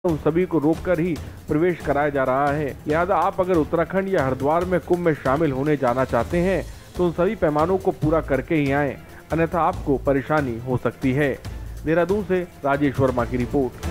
उन सभी को रोककर ही प्रवेश कराया जा रहा है। लिहाजा आप अगर उत्तराखंड या हरिद्वार में कुंभ में शामिल होने जाना चाहते हैं तो उन सभी पैमानों को पूरा करके ही आएं, अन्यथा आपको परेशानी हो सकती है। देहरादून से राजेश वर्मा की रिपोर्ट।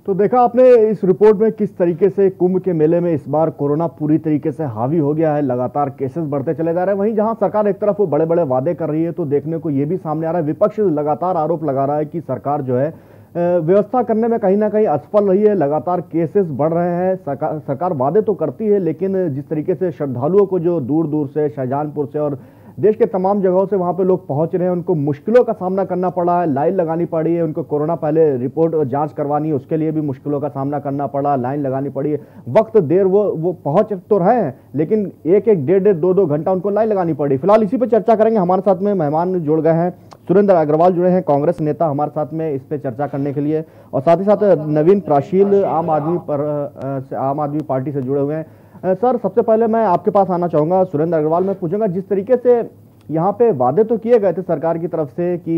तो देखा आपने इस रिपोर्ट में किस तरीके से कुंभ के मेले में इस बार कोरोना पूरी तरीके से हावी हो गया है, लगातार केसेस बढ़ते चले जा रहे हैं। वहीं जहां सरकार एक तरफ वो बड़े बड़े वादे कर रही है तो देखने को ये भी सामने आ रहा है, विपक्ष लगातार आरोप लगा रहा है कि सरकार जो है व्यवस्था करने में कहीं ना कहीं असफल रही है, लगातार केसेस बढ़ रहे हैं। सरकार वादे तो करती है लेकिन जिस तरीके से श्रद्धालुओं को जो दूर दूर से, शाहजहांपुर से और देश के तमाम जगहों से वहां पे लोग पहुंच रहे हैं, उनको मुश्किलों का सामना करना पड़ा है, लाइन लगानी पड़ी है, उनको कोरोना पहले रिपोर्ट जांच करवानी है, उसके लिए भी मुश्किलों का सामना करना पड़ा, लाइन लगानी पड़ी है, वक्त देर वो पहुंच तो रहे हैं लेकिन एक एक डेढ़ डेढ़ 2-2 घंटा उनको लाइन लगानी पड़ी। फिलहाल इसी पे चर्चा करेंगे। हमारे साथ में मेहमान जुड़ गए हैं, सुरेंद्र अग्रवाल जुड़े हैं, कांग्रेस नेता हमारे साथ में इस पे चर्चा करने के लिए, और साथ ही साथ नवीन प्राशील आम आदमी पार्टी से जुड़े हुए हैं। सर, सबसे पहले मैं आपके पास आना चाहूंगा, सुरेंद्र अग्रवाल, मैं पूछूंगा जिस तरीके से यहाँ पे वादे तो किए गए थे सरकार की तरफ से कि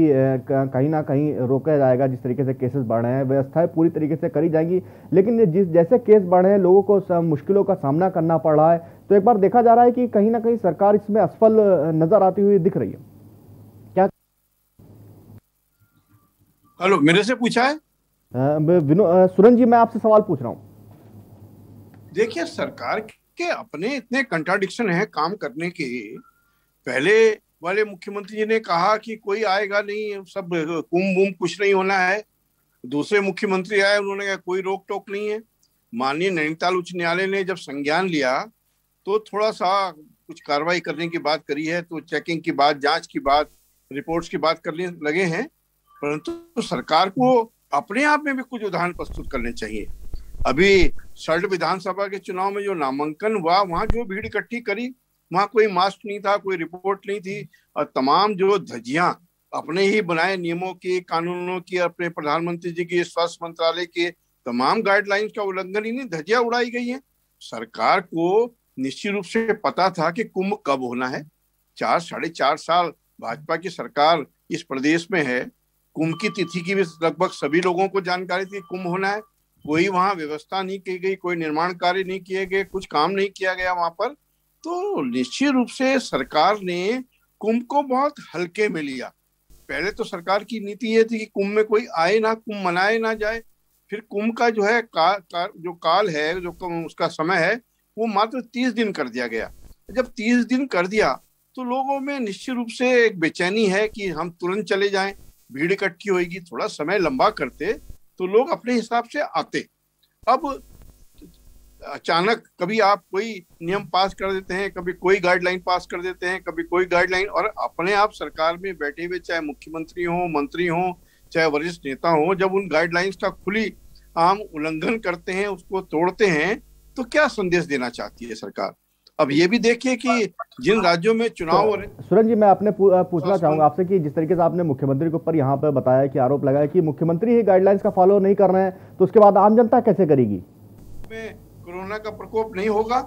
कहीं ना कहीं रोका जाएगा, जिस तरीके से केसेस बढ़ रहे हैं, व्यवस्थाएं पूरी तरीके से करी जाएंगी, लेकिन जैसे केस बढ़ रहे हैं लोगों को मुश्किलों का सामना करना पड़ रहा है, तो एक बार देखा जा रहा है कि कहीं ना कहीं सरकार इसमें असफल नजर आती हुई दिख रही है। क्या हेलो, मेरे से पूछा है? सुरेंद्र जी, मैं आपसे सवाल पूछ रहा हूँ। देखिए, सरकार के अपने इतने कंट्राडिक्शन है काम करने के। पहले वाले मुख्यमंत्री जी ने कहा कि कोई आएगा नहीं, सब कुंभ वुम्भ कुछ नहीं होना है। दूसरे मुख्यमंत्री आए, उन्होंने कहा कोई रोक टोक नहीं है। माननीय नैनीताल उच्च न्यायालय ने जब संज्ञान लिया तो थोड़ा सा कुछ कार्रवाई करने की बात करी है, तो चेकिंग की बात, जांच की बात, रिपोर्ट्स की बात करने लगे हैं। परंतु सरकार को अपने आप में भी कुछ उदाहरण प्रस्तुत करने चाहिए। अभी शहर विधानसभा के चुनाव में जो नामांकन हुआ, वहां जो भीड़ इकट्ठी करी, वहां कोई मास्क नहीं था, कोई रिपोर्ट नहीं थी, और तमाम जो धज्जियां अपने ही बनाए नियमों की, कानूनों की, अपने प्रधानमंत्री जी की, स्वास्थ्य मंत्रालय के तमाम गाइडलाइंस का उल्लंघन ही नहीं, धज्जियां उड़ाई गई हैं। सरकार को निश्चित रूप से पता था कि कुंभ कब होना है। 4-4.5 साल भाजपा की सरकार इस प्रदेश में है। कुंभ की तिथि की भी लगभग सभी लोगों को जानकारी थी कुंभ होना है। कोई वहां व्यवस्था नहीं की गई, कोई निर्माण कार्य नहीं किए गए, कुछ काम नहीं किया गया वहां पर। तो निश्चित रूप से सरकार ने कुंभ को बहुत हल्के में लिया। पहले तो सरकार की नीति ये थी कि कुंभ में कोई आए ना, कुंभ मनाए ना जाए। फिर कुंभ का जो है जो काल है, जो उसका समय है, वो मात्र 30 दिन कर दिया गया। जब 30 दिन कर दिया तो लोगों में निश्चित रूप से एक बेचैनी है कि हम तुरंत चले जाएं, भीड़ इकट्ठी होगी। थोड़ा समय लंबा करते तो लोग अपने हिसाब से आते। अब अचानक कभी आप कोई नियम पास कर देते हैं, कभी कोई गाइडलाइन पास कर देते हैं, कभी कोई गाइडलाइन, और अपने आप सरकार में बैठे हुए चाहे मुख्यमंत्री हो, मंत्री हो, चाहे वरिष्ठ नेता हो, जब उन गाइडलाइंस का खुली आम उल्लंघन करते हैं, उसको तोड़ते हैं, तो क्या संदेश देना चाहती है सरकार? अब ये भी देखिए कि जिन राज्यों में चुनाव हो रहे। सुरेंद्र जी, मैं आपने पूछना चाहूंगा आपसे कि जिस तरीके से आपने मुख्यमंत्री के ऊपर यहाँ पे बताया कि आरोप लगाया कि मुख्यमंत्री ही गाइडलाइंस का फॉलो नहीं कर रहे हैं, तो उसके बाद आम जनता कैसे करेगी? कोरोना का प्रकोप नहीं होगा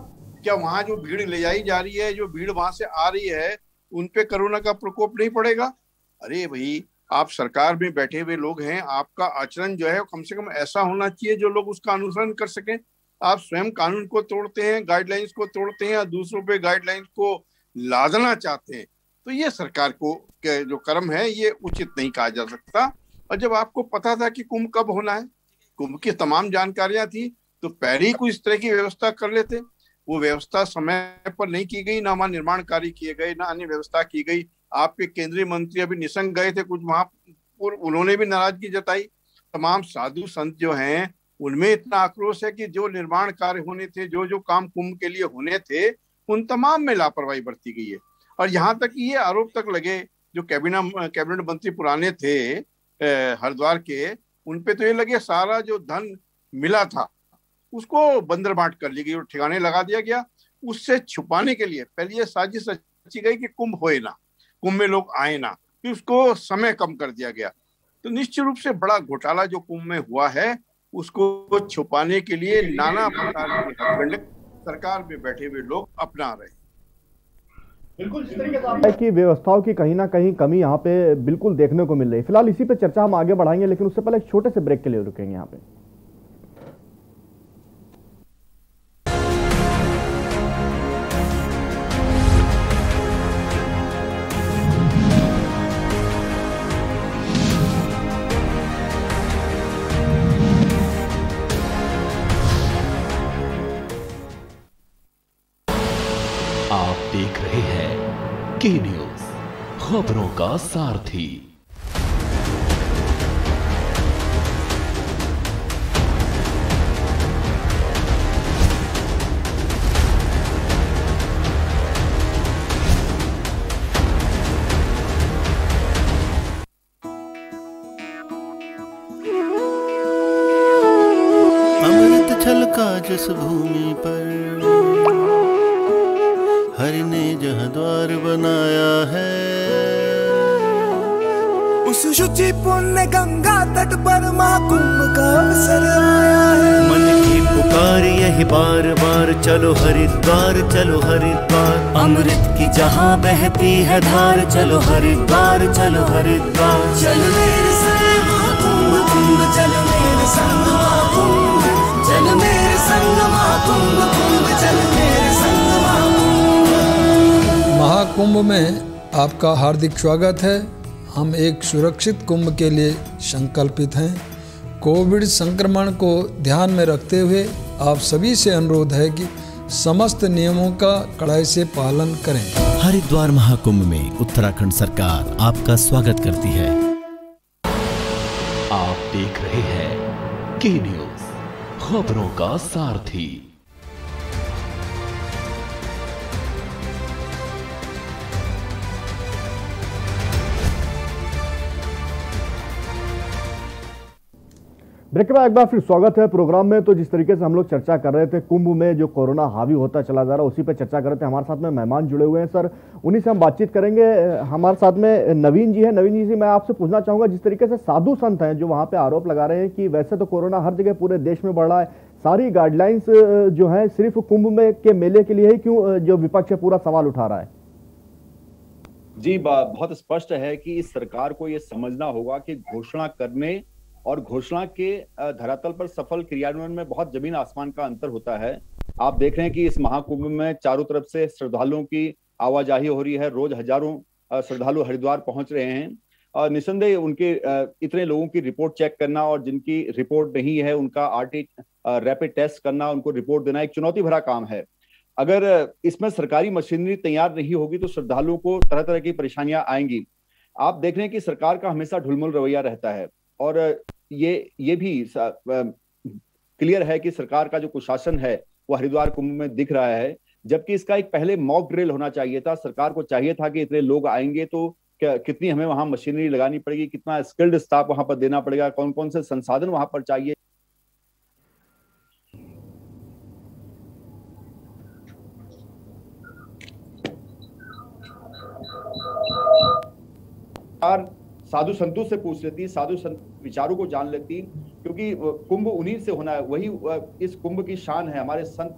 क्या? वहां जो भीड़ ले जाई जा रही है, जो भीड़ वहां से आ रही है, उन पे कोरोना का प्रकोप नहीं पड़ेगा? अरे भाई, आप सरकार में बैठे हुए लोग हैं, आपका आचरण जो है कम से कम ऐसा होना चाहिए जो लोग उसका अनुसरण कर सकें। आप स्वयं कानून को तोड़ते हैं, गाइडलाइंस को तोड़ते हैं, और दूसरों पे गाइडलाइंस को लादना चाहते हैं। तो ये सरकार को जो कर्म है, ये उचित नहीं कहा जा सकता। और जब आपको पता था कि कुंभ कब होना है, कुंभ की तमाम जानकारियां थी, तो पहले ही कुछ इस तरह की व्यवस्था कर लेते। वो व्यवस्था समय पर नहीं की गई, ना वहां निर्माण कार्य किए गए, ना अन्य व्यवस्था की गई। आपके केंद्रीय मंत्री अभी निसंग गए थे कुछ वहां, उन्होंने भी नाराजगी जताई। तमाम साधु संत जो हैं, उनमें इतना आक्रोश है कि जो निर्माण कार्य होने थे, जो जो काम कुंभ के लिए होने थे, उन तमाम में लापरवाही बरती गई है। और यहाँ तक ये आरोप तक लगे, जो कैबिनेट मंत्री पुराने थे हरिद्वार के, उनपे तो ये लगे सारा जो धन मिला था उसको बंदर बांट कर ली गई और ठिकाने लगा दिया गया। उससे छुपाने के लिए पहले ये साजिश रची गई कि कुंभ होए ना, कुंभ में लोग आए ना, फिर उसको समय कम कर दिया गया। तो निश्चित रूप से बड़ा घोटाला जो कुंभ में हुआ है, उसको छुपाने के लिए नाना प्रकार के हथकंडे सरकार में बैठे हुए लोग अपना रहे हैं। बिल्कुल जिस तरीके से कि व्यवस्थाओं की कहीं ना कहीं कमी यहाँ पे बिल्कुल देखने को मिल रही है। फिलहाल इसी पे चर्चा हम आगे बढ़ाएंगे, लेकिन उससे पहले एक छोटे से ब्रेक के लिए रुकेंगे यहाँ पे। आप देख रहे हैं के न्यूज, खबरों का सारथी। अमृत छलका जिस भूमि पर हरि ने जहाँ द्वार बनाया है, उस शुचि पुण्य गंगा तट पर महाकुंभ का अवसर आया है। मन की पुकार यही बार बार, चलो हरिद्वार चलो हरिद्वार, अमृत की जहाँ बहती है धार, चलो हरिद्वार चलो हरिद्वार। चल मेरे संग महाकुंभ कुंभ, चल मेरे संग महाकुंभ, चल मेरे संग महाकुंभ कुंभ, चल मेरे संग महाकुंभ में आपका हार्दिक स्वागत है। हम एक सुरक्षित कुंभ के लिए संकल्पित हैं। कोविड संक्रमण को ध्यान में रखते हुए आप सभी से अनुरोध है कि समस्त नियमों का कड़ाई से पालन करें। हरिद्वार महाकुंभ में उत्तराखंड सरकार आपका स्वागत करती है। आप देख रहे हैं के न्यूज, खबरों का सारथी। ब्रेक के बाद एक बार फिर स्वागत है प्रोग्राम में। तो जिस तरीके से हम लोग चर्चा कर रहे थे कुंभ में जो कोरोना हावी होता चला जा रहा है, उसी पे चर्चा कर रहे थे। हमारे साथ में मेहमान जुड़े हुए हैं सर, उन्हीं से हम बातचीत करेंगे। हमारे साथ में नवीन जी है। नवीन जी से मैं आपसे पूछना चाहूंगा, जिस तरीके से साधु संत हैं जो वहाँ पे आरोप लगा रहे हैं कि वैसे तो कोरोना हर जगह पूरे देश में बढ़ रहा है, सारी गाइडलाइंस जो है सिर्फ कुंभ में के मेले के लिए ही क्यों जो विपक्ष है पूरा सवाल उठा रहा है? जी, बहुत स्पष्ट है कि इस सरकार को ये समझना होगा कि घोषणा करने और घोषणा के धरातल पर सफल क्रियान्वयन में बहुत जमीन आसमान का अंतर होता है। आप देख रहे हैं कि इस महाकुंभ में चारों तरफ से श्रद्धालुओं की आवाजाही हो रही है। रोज हजारों श्रद्धालु हरिद्वार पहुंच रहे हैं और निसंदेह उनके इतने लोगों की रिपोर्ट चेक करना और जिनकी रिपोर्ट नहीं है उनका रैपिड टेस्ट करना, उनको रिपोर्ट देना एक चुनौती भरा काम है। अगर इसमें सरकारी मशीनरी तैयार नहीं होगी तो श्रद्धालुओं को तरह तरह की परेशानियां आएंगी। आप देख रहे हैं कि सरकार का हमेशा ढुलमुल रवैया रहता है और ये भी क्लियर है कि सरकार का जो कुशासन है वो हरिद्वार कुंभ में दिख रहा है, जबकि इसका एक पहले मॉक ड्रिल होना चाहिए था। सरकार को चाहिए था कि इतने लोग आएंगे तो कितनी हमें वहां मशीनरी लगानी पड़ेगी, कितना स्किल्ड स्टाफ वहां पर देना पड़ेगा, कौन कौन से संसाधन वहां पर चाहिए। साधु संतों से पूछ लेती, साधु संत विचारों को जान लेती, क्योंकि कुंभ उन्हीं से होना है, वही इस कुंभ की शान है। हमारे संत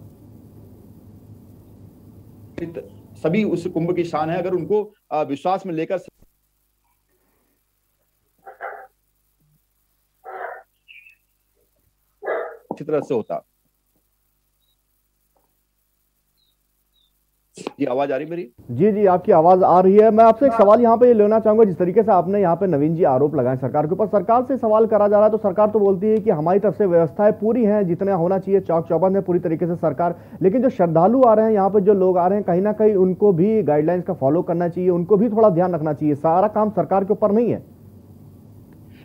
सभी उस कुंभ की शान है। अगर उनको विश्वास में लेकर अच्छी तरह से होता। जी, आवाज आ रही मेरी? जी जी, आपकी आवाज आ रही है। मैं आपसे एक सवाल यहाँ पे ये लेना चाहूंगा। जिस तरीके से आपने यहाँ पे नवीन जी आरोप लगाए सरकार के ऊपर, सरकार से सवाल करा जा रहा है तो सरकार तो बोलती है कि हमारी तरफ से व्यवस्थाएं पूरी हैं, जितना होना चाहिए चौक चौबंद है पूरी तरीके से सरकार। लेकिन जो श्रद्धालु आ रहे हैं यहाँ पे, जो लोग आ रहे हैं, कहीं ना कहीं उनको भी गाइडलाइंस का फॉलो करना चाहिए, उनको भी थोड़ा ध्यान रखना चाहिए। सारा काम सरकार के ऊपर नहीं है।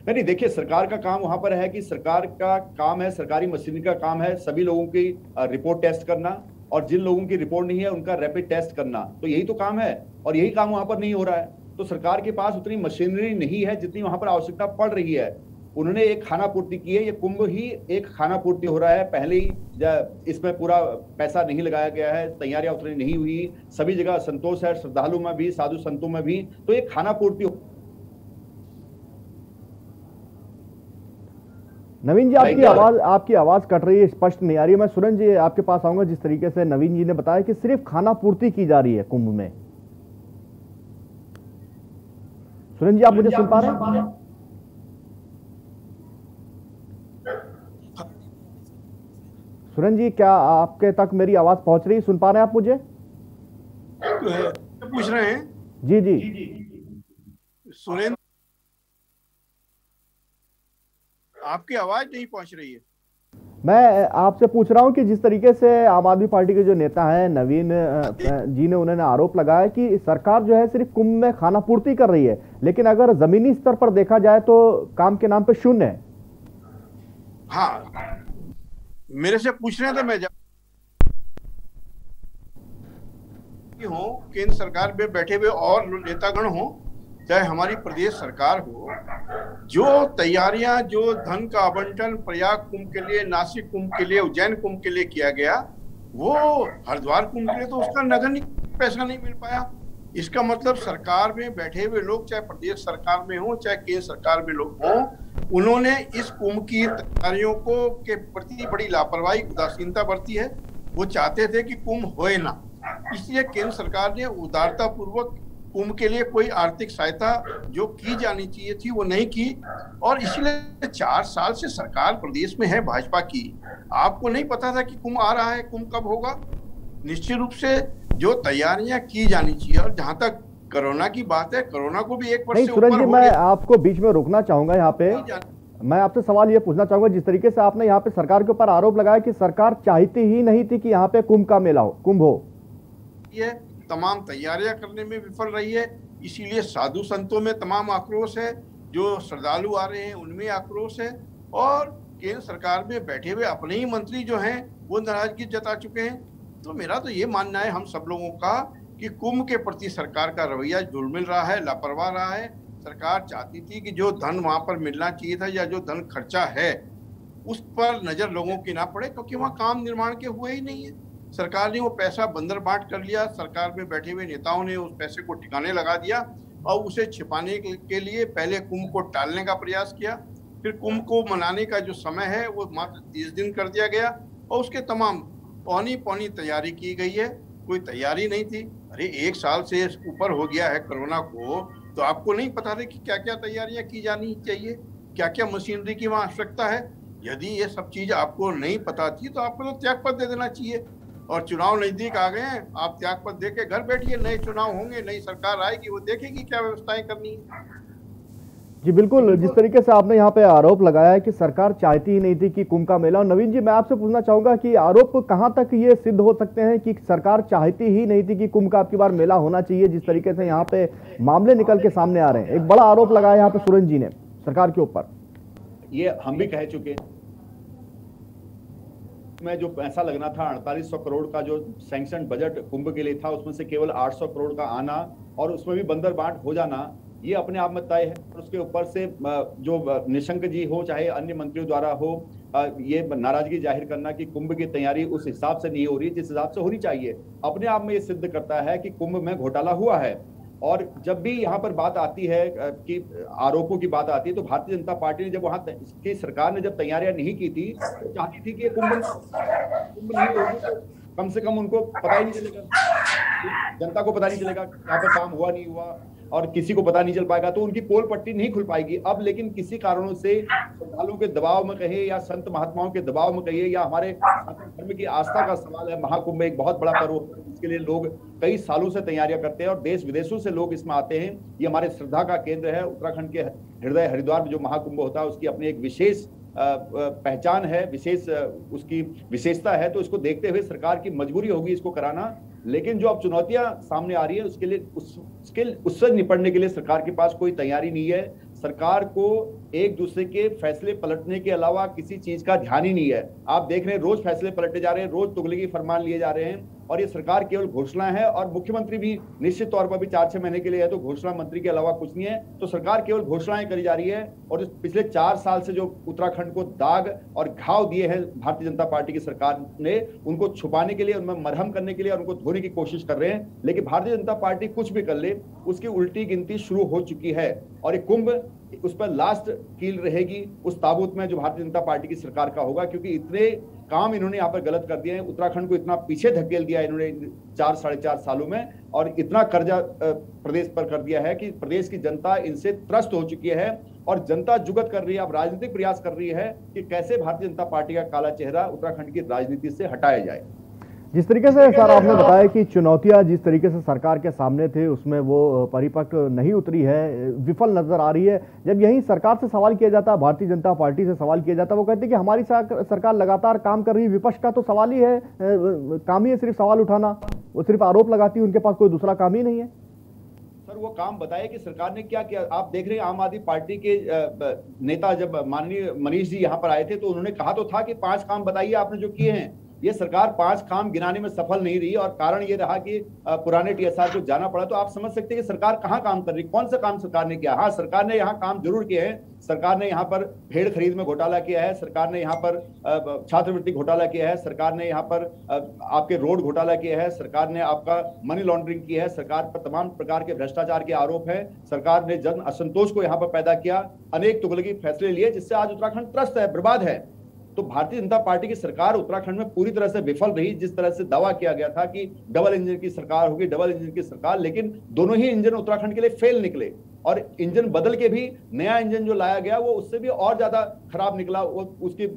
नहीं, देखिए, सरकार का काम वहां पर है कि सरकार का काम है, सरकारी मशीनरी का काम है सभी लोगों की रिपोर्ट टेस्ट करना और जिन लोगों की रिपोर्ट नहीं है उनका रैपिड टेस्ट करना। तो यही तो काम है और यही काम वहां पर नहीं हो रहा है। तो सरकार के पास उतनी मशीनरी नहीं है जितनी वहां पर आवश्यकता पड़ रही है। उन्होंने एक खाना पूर्ति की है, ये कुंभ ही एक खाना पूर्ति हो रहा है। पहले ही इसमें पूरा पैसा नहीं लगाया गया है, तैयारियां उतनी नहीं हुई, सभी जगह असंतोष है, श्रद्धालु में भी, साधु संतों में भी। तो एक खाना पूर्ति। नवीन जी, आपकी आवाज कट रही है, स्पष्ट नहीं आ रही है। मैं सुरेंद्र जी आपके पास आऊंगा। जिस तरीके से नवीन जी ने बताया कि सिर्फ खाना पूर्ति की जा रही है कुंभ में, सुरेंद्र जी, आप मुझे सुन पा रहे हैं? सुरेंद्र जी, क्या आपके तक मेरी आवाज पहुंच रही, सुन पा रहे हैं आप मुझे? पूछ रहे हैं? जी जी। सुरेंद्र, आपकी आवाज नहीं पहुंच रही है। मैं आपसे पूछ रहा हूं कि जिस तरीके से आम आदमी पार्टी के जो नेता हैं नवीन जी ने उन्होंने आरोप लगाया कि सरकार जो है सिर्फ कुंभ में खाना पूर्ति कर रही है, लेकिन अगर जमीनी स्तर पर देखा जाए तो काम के नाम पे शून्य है। हाँ, मेरे से पूछ रहे थे, मैं हूँ केंद्र सरकार में बैठे हुए और नेतागण हो, चाहे हमारी प्रदेश सरकार हो, जो तैयारियां, जो धन का आवंटन प्रयाग कुंभ के लिए, नासिक कुंभ के लिए, उज्जैन कुंभ के लिए किया गया, वो हरिद्वार कुंभ के लिए तो उसका नगण्य पैसा नहीं मिल पाया। इसका मतलब सरकार में बैठे हुए लोग, चाहे प्रदेश सरकार में हो चाहे केंद्र सरकार में लोग हो, उन्होंने इस कुंभ की तैयारियों को के प्रति बड़ी लापरवाही, उदासीनता बरती है। वो चाहते थे कि कुंभ होए ना, इसलिए केंद्र सरकार ने उदारता पूर्वक कुंभ के लिए कोई आर्थिक सहायता जो की जानी चाहिए थी वो नहीं की, और इसलिए 4 साल से सरकार प्रदेश में है भाजपा की। आपको नहीं पता था कि कुंभ आ रहा है, कुंभ कब होगा? निश्चित रूप से जो तैयारियां की जानी चाहिए। और जहां तक कोरोना की बात है, कोरोना को भी 1 वर्ष से ऊपर हो गया। मैं आपको बीच में रोकना चाहूंगा यहाँ पे। मैं आपसे सवाल ये पूछना चाहूंगा, जिस तरीके से आपने यहाँ पे सरकार के ऊपर आरोप लगाया कि सरकार चाहती ही नहीं थी कि यहाँ पे कुंभ का मेला हो, कुंभ हो, ये तमाम तैयारियां करने में विफल रही है। इसीलिए साधु संतों में तमाम आक्रोश है, जो श्रद्धालु आ रहे हैं उनमें आक्रोश है, और केंद्र सरकार में बैठे हुए अपने ही मंत्री जो हैं वो नाराजगी जता चुके हैं। तो मेरा तो ये मानना है हम सब लोगों का कि कुंभ के प्रति सरकार का रवैया झुलमिल रहा है, लापरवाह रहा है। सरकार चाहती थी कि जो धन वहां पर मिलना चाहिए था या जो धन खर्चा है उस पर नजर लोगों की ना पड़े, क्योंकि वहाँ काम निर्माण के हुए ही नहीं है। सरकार ने वो पैसा बंदर बांट कर लिया, सरकार में बैठे हुए नेताओं ने उस पैसे को ठिकाने लगा दिया और उसे छिपाने के लिए पहले कुंभ को टालने का प्रयास किया, फिर कुंभ को मनाने का जो समय है वो मात्र 30 दिन कर दिया गया, और उसके तमाम पौनी तैयारी की गई है। कोई तैयारी नहीं थी। अरे 1 साल से ऊपर हो गया है कोरोना को, तो आपको नहीं पता था कि क्या क्या तैयारियां की जानी चाहिए, क्या क्या मशीनरी की वहाँ आवश्यकता है? यदि ये सब चीज आपको नहीं पता थी तो आपको तो त्यागपत्र दे देना चाहिए। और चुनाव नजदीक आ गए हैं, आप त्यागपत्र दे के घर बैठिए, नए चुनाव होंगे, नई सरकार आएगी, वो देखेगी क्या व्यवस्थाएं करनी है। जी बिल्कुल, जिस तरीके से आपने यहाँ पे आरोप लगाया है कि सरकार चाहती ही नहीं थी कि कुंभ का मेला, और नवीन जी मैं आपसे पूछना चाहूंगा कि आरोप कहां तक ये सिद्ध हो सकते हैं कि सरकार चाहती ही नहीं थी कि कुंभ का आपकी बार मेला होना चाहिए, जिस तरीके से यहाँ पे मामले निकल के सामने आ रहे हैं। एक बड़ा आरोप लगाया यहाँ पे सुरेंद्र जी ने सरकार के ऊपर। ये हम भी कह चुके में जो पैसा लगना था 4800 करोड़ का जो सैंक्शन बजट कुंभ के लिए था, उसमें से केवल 800 करोड़ का आना और उसमें भी बंदर बांट हो जाना, ये अपने आप में तय है। और उसके ऊपर से जो निशंक जी हो चाहे अन्य मंत्रियों द्वारा हो, ये नाराजगी जाहिर करना कि कुंभ की तैयारी उस हिसाब से नहीं हो रही जिस हिसाब से होनी चाहिए, अपने आप में ये सिद्ध करता है कि कुंभ में घोटाला हुआ है। और जब भी यहाँ पर बात आती है कि आरोपों की बात आती है, तो भारतीय जनता पार्टी ने जब वहां की सरकार ने जब तैयारियां नहीं की थी तो चाहती थी कि कुंभ नहीं होगी, तो कम से कम उनको पता ही नहीं चलेगा, जनता को पता नहीं चलेगा यहाँ पर काम हुआ नहीं हुआ, और किसी को पता नहीं चल पाएगा, तो उनकी पोल पट्टी नहीं खुल पाएगी। अब लेकिन किसी कारणों से श्रद्धालुओं के दबाव में कहे या संत महात्माओं के दबाव में कहिए या हमारे धर्म की आस्था का सवाल है, महाकुंभ एक बहुत बड़ा पर्व है जिसके लिए लोग कई सालों से तैयारियां करते हैं और देश विदेशों से लोग इसमें आते हैं। ये हमारे श्रद्धा का केंद्र है। उत्तराखंड के हृदय हरिद्वार में जो महाकुंभ होता है उसकी अपनी एक विशेष पहचान है, विशेष उसकी विशेषता है। तो इसको देखते हुए सरकार की मजबूरी होगी इसको कराना, लेकिन जो अब चुनौतियां सामने आ रही है उसके लिए उससे निपटने के लिए सरकार के पास कोई तैयारी नहीं है। सरकार को एक दूसरे के फैसले पलटने के अलावा किसी चीज का ध्यान ही नहीं है। आप देख रहे हैं रोज फैसले पलटे जा रहे हैं, रोज तुगलकी फरमान लिए जा रहे हैं, और ये सरकार केवल घोषणा है। और मुख्यमंत्री भी निश्चित तौर पर भी 4-6 महीने के लिए है, तो घोषणा मंत्री के अलावा कुछ नहीं है। तो सरकार केवल घोषणाएं करी जा रही है, और पिछले 4 साल से जो उत्तराखंड को दाग और घाव दिए हैं भारतीय जनता पार्टी की सरकार ने, उनको छुपाने के लिए, उनमें मरहम करने के लिए और उनको धोने की कोशिश कर रहे हैं। लेकिन भारतीय जनता पार्टी कुछ भी कर ले, उसकी उल्टी गिनती शुरू हो चुकी है। और ये कुंभ उस पर लास्ट कील रहेगी उस ताबूत में जो भारतीय जनता पार्टी की सरकार का होगा, क्योंकि इतने काम इन्होंने यहाँ पर गलत कर दिए हैं। उत्तराखंड को इतना पीछे धकेल दिया इन्होंने 4-4.5 सालों में, और इतना कर्जा प्रदेश पर कर दिया है कि प्रदेश की जनता इनसे त्रस्त हो चुकी है और जनता जुगत कर रही है, अब राजनीतिक प्रयास कर रही है कि कैसे भारतीय जनता पार्टी का काला चेहरा उत्तराखंड की राजनीति से हटाया जाए। जिस तरीके से सर आपने बताया कि चुनौतियां जिस तरीके से सरकार के सामने थे उसमें वो परिपक्व नहीं उतरी है, विफल नजर आ रही है। जब यही सरकार से सवाल किया जाता है, भारतीय जनता पार्टी से सवाल किया जाता है, वो कहते हैं कि हमारी सरकार लगातार काम कर रही है। विपक्ष का तो सवाल ही है, काम ही है सिर्फ सवाल उठाना, वो सिर्फ आरोप लगाती है, उनके पास कोई दूसरा काम ही नहीं है। सर वो काम बताए कि सरकार ने क्या किया। आप देख रहे हैं आम आदमी पार्टी के नेता जब माननीय मनीष जी यहाँ पर आए थे तो उन्होंने कहा तो था कि 5 काम बताइए आपने जो किए हैं। ये सरकार 5 काम गिनाने में सफल नहीं रही और कारण ये रहा कि पुराने टीएसआर को जाना पड़ा। तो आप समझ सकते हैं कि सरकार कहाँ काम कर रही, कौन सा काम सरकार ने किया। हाँ, सरकार ने यहाँ काम जरूर किए हैं। सरकार ने यहाँ पर भेड़ खरीद में घोटाला किया है, सरकार ने यहाँ पर छात्रवृत्ति घोटाला किया है, सरकार ने यहाँ पर आपके रोड घोटाला किया है, सरकार ने आपका मनी लॉन्ड्रिंग की है, सरकार पर तमाम प्रकार के भ्रष्टाचार के आरोप है, सरकार ने जन असंतोष को यहाँ पर पैदा किया, अनेक तुगलकी फैसले लिए जिससे आज उत्तराखंड त्रस्त है, बर्बाद है। तो भारतीय जनता पार्टी की सरकार उत्तराखंड में पूरी तरह से विफल रही। जिस तरह से दावा किया गया था कि डबल इंजन की सरकार होगी, डबल इंजन की सरकार, लेकिन दोनों ही इंजन उत्तराखंड के लिए फेल निकले और इंजन बदल के भी नया इंजन जो लाया गया वो उससे भी और ज्यादा खराब निकला। वो उसकी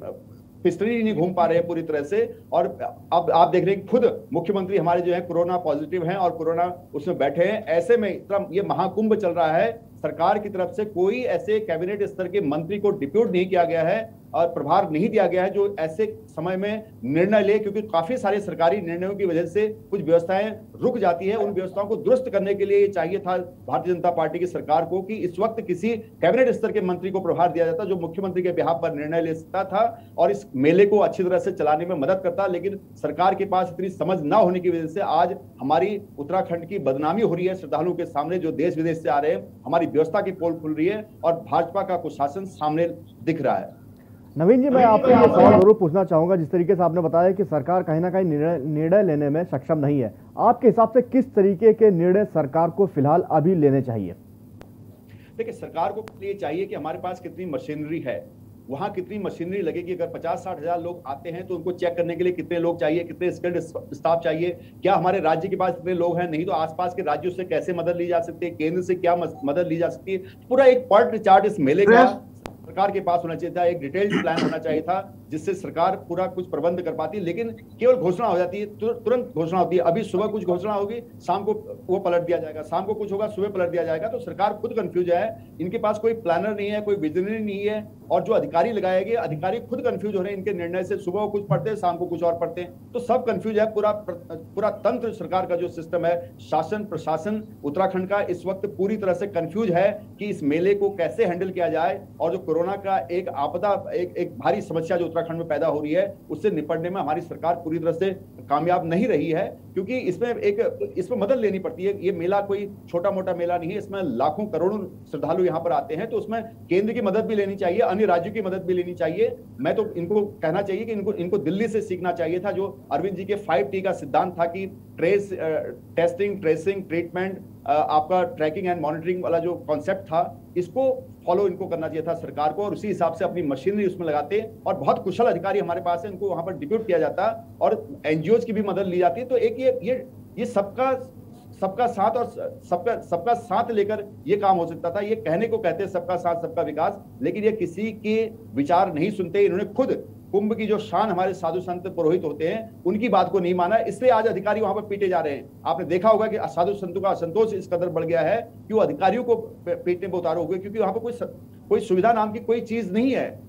पिस्टन नहीं घूम पा रहे हैं पूरी तरह से। और अब आप देख रहे हैं खुद मुख्यमंत्री हमारे जो है कोरोना पॉजिटिव हैं और कोरोना उसमें बैठे हैं। ऐसे में इतना ये महाकुंभ चल रहा है, सरकार की तरफ से कोई ऐसे कैबिनेट स्तर के मंत्री को डिप्यूट नहीं किया गया है और प्रभार नहीं दिया गया है जो ऐसे समय में निर्णय ले, क्योंकि काफी सारे सरकारी निर्णयों की वजह से कुछ व्यवस्थाएं रुक जाती है। उन व्यवस्थाओं को दुरुस्त करने के लिए ये चाहिए था भारतीय जनता पार्टी की सरकार को कि इस वक्त किसी कैबिनेट स्तर के मंत्री को प्रभार दिया जाता जो मुख्यमंत्री के बिहाफ पर निर्णय ले सकता था और इस मेले को अच्छी तरह से चलाने में मदद करता। लेकिन सरकार के पास इतनी समझ ना होने की वजह से आज हमारी उत्तराखंड की बदनामी हो रही है श्रद्धालुओं के सामने, जो देश विदेश से आ रहे हैं। हमारी व्यवस्था की पोल खुल रही है और भाजपा का कुशासन सामने दिख रहा है। नवीन जी, मैं आपसे ये सवाल जरूर पूछना चाहूंगा। जिस तरीके से आपने बताया कि सरकार कहीं ना कहीं निर्णय लेने में सक्षम नहीं है, आपके हिसाब से किस तरीके के निर्णय सरकार को फिलहाल अभी लेने चाहिए? देखिए, सरकार को ये चाहिए कि हमारे पास कितनी मशीनरी है, वहां कितनी मशीनरी लगेगी। अगर 50-60 हजार लोग आते हैं तो उनको चेक करने के लिए कितने लोग चाहिए, कितने स्किल्ड स्टाफ चाहिए, क्या हमारे राज्य के पास इतने लोग हैं, नहीं तो आसपास के राज्यों से कैसे मदद ली जा सकती है, केंद्र से क्या मदद ली जा सकती है। पूरा एक पर्ट चार्ट इस मेले का सरकार के पास होना चाहिए था, एक डिटेल्ड प्लान होना चाहिए था जिससे सरकार पूरा कुछ प्रबंध कर पाती। लेकिन केवल घोषणा हो जाती है, तुरंत घोषणा होती है। अभी सुबह कुछ घोषणा होगी, शाम को वो पलट दिया जाएगा, शाम को कुछ होगा, सुबह पलट दिया जाएगा। तो सरकार खुद कंफ्यूज है, इनके पास कोई प्लानर नहीं है, कोई विजनरी नहीं है और जो अधिकारी लगाए गए अधिकारी खुद कंफ्यूज हो रहे हैं इनके निर्णय से। सुबह कुछ पढ़ते हैं, शाम को कुछ और पढ़ते हैं, तो सब कंफ्यूज है। पूरा तंत्र सरकार का जो सिस्टम है, शासन प्रशासन उत्तराखंड का इस वक्त पूरी तरह से कंफ्यूज है कि इस मेले को कैसे हैंडल किया जाए और जो कोरोना का एक आपदा, एक भारी समस्या जो उत्तराखंड में पैदा हो रही है उससे निपटने में हमारी सरकार पूरी तरह से कामयाब नहीं रही है। क्योंकि इसमें मदद लेनी पड़ती है। ये मेला कोई छोटा मोटा मेला नहीं है, इसमें लाखों करोड़ों श्रद्धालु यहाँ पर आते हैं, तो उसमें केंद्र की मदद भी लेनी चाहिए, अन्य राज्यों की मदद भी लेनी चाहिए। मैं तो इनको कहना चाहिए कि इनको दिल्ली से सीखना चाहिए था, जो अरविंद जी के 5T का सिद्धांत था कि टेस्टिंग, ट्रेसिंग, ट्रीटमेंट, आपका ट्रैकिंग एंड मॉनिटरिंग वाला जो कॉन्सेप्ट था, इसको फॉलो इनको करना चाहिए था सरकार को और उसी हिसाब से अपनी मशीनरी उसमें लगाते। और बहुत कुशल अधिकारी हमारे पास है, इनको वहां पर डिप्यूट किया जाता और एनजीओज की भी मदद ली जाती। तो एक ये सबका साथ और सबका साथ लेकर ये काम हो सकता था। ये कहने को कहते हैं सबका साथ सबका विकास, लेकिन ये किसी के विचार नहीं सुनते। इन्होंने खुद कुंभ की जो शान हमारे साधु संत पुरोहित होते हैं उनकी बात को नहीं माना, इसलिए आज अधिकारी वहां पर पीटे जा रहे हैं। आपने देखा होगा कि साधु संतों का असंतोष इस कदर बढ़ गया है कि वो अधिकारियों को पीटने पर उतारू हो गए, क्योंकि वहां पर कोई सुविधा नाम की कोई चीज नहीं है।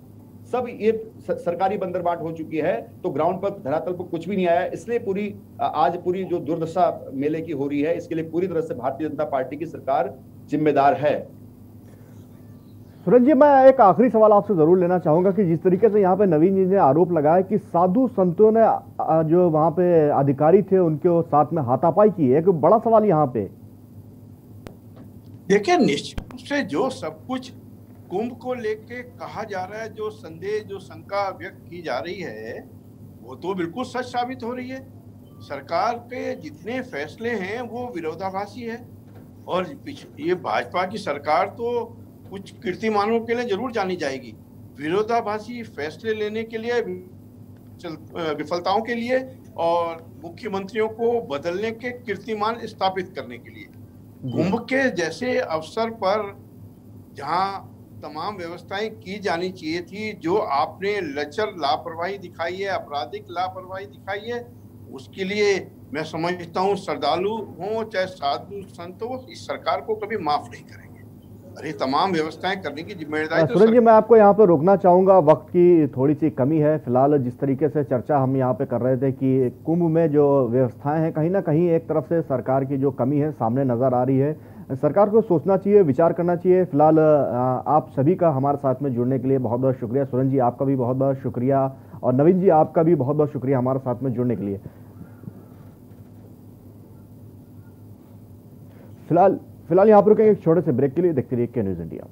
सब ये सरकारी बंदरबाट हो चुकी है, तो ग्राउंड पर धरातल पर कुछ भी नहीं आया। इसलिए आज पूरी जो दुर्दशा मेले की हो रही है, इसके लिए पूरी तरह से भारतीय जनता पार्टी की सरकार जिम्मेदार है। सूरज जी, मैं एक आखिरी सवाल आपसे जरूर लेना चाहूंगा कि जिस तरीके से यहाँ पे नवीन जी ने आरोप लगाया कि साधु संतों ने जो वहां पे अधिकारी थे उनके साथ में हाथापाई की है, एक बड़ा सवाल यहाँ पे। देखिए, निश्चित रूप से जो सब कुछ कुंभ को लेके कहा जा रहा है, जो संदेह, जो शंका व्यक्त की जा रही है, वो तो बिल्कुल सच साबित हो रही है। सरकार के जितने फैसले हैं वो विरोधाभासी है और ये भाजपा की सरकार तो कुछ कीर्तिमानों के लिए जरूर जानी जाएगी, विरोधाभासी फैसले लेने के लिए, विफलताओं के लिए और मुख्यमंत्रियों को बदलने के कीर्तिमान स्थापित करने के लिए। कुंभ के जैसे अवसर पर जहां तमाम व्यवस्थाएं की जानी चाहिए थी, जो आपने लचर लापरवाही दिखाई है, आपराधिक लापरवाही दिखाई है, उसके लिए मैं समझता हूँ श्रद्धालु हो चाहे साधु संत हो, इस सरकार को कभी माफ नहीं करेंगे। अरे तमाम व्यवस्थाएं करने की जिम्मेदारी तो सुरेंद्र जी, मैं आपको यहाँ पे रोकना चाहूंगा, वक्त की थोड़ी सी कमी है। फिलहाल जिस तरीके से चर्चा हम यहाँ पे कर रहे थे कि कुंभ में जो व्यवस्थाएं हैं, कहीं ना कहीं एक तरफ से सरकार की जो कमी है सामने नजर आ रही है। सरकार को सोचना चाहिए, विचार करना चाहिए। फिलहाल आप सभी का हमारे साथ में जुड़ने के लिए बहुत बहुत शुक्रिया। सुरेंद्र जी, आपका भी बहुत बहुत शुक्रिया, और नवीन जी, आपका भी बहुत बहुत शुक्रिया हमारे साथ में जुड़ने के लिए। फिलहाल यहाँ पर रुकेंगे एक छोटे से ब्रेक के लिए। देखते रहिए के न्यूज़ इंडिया।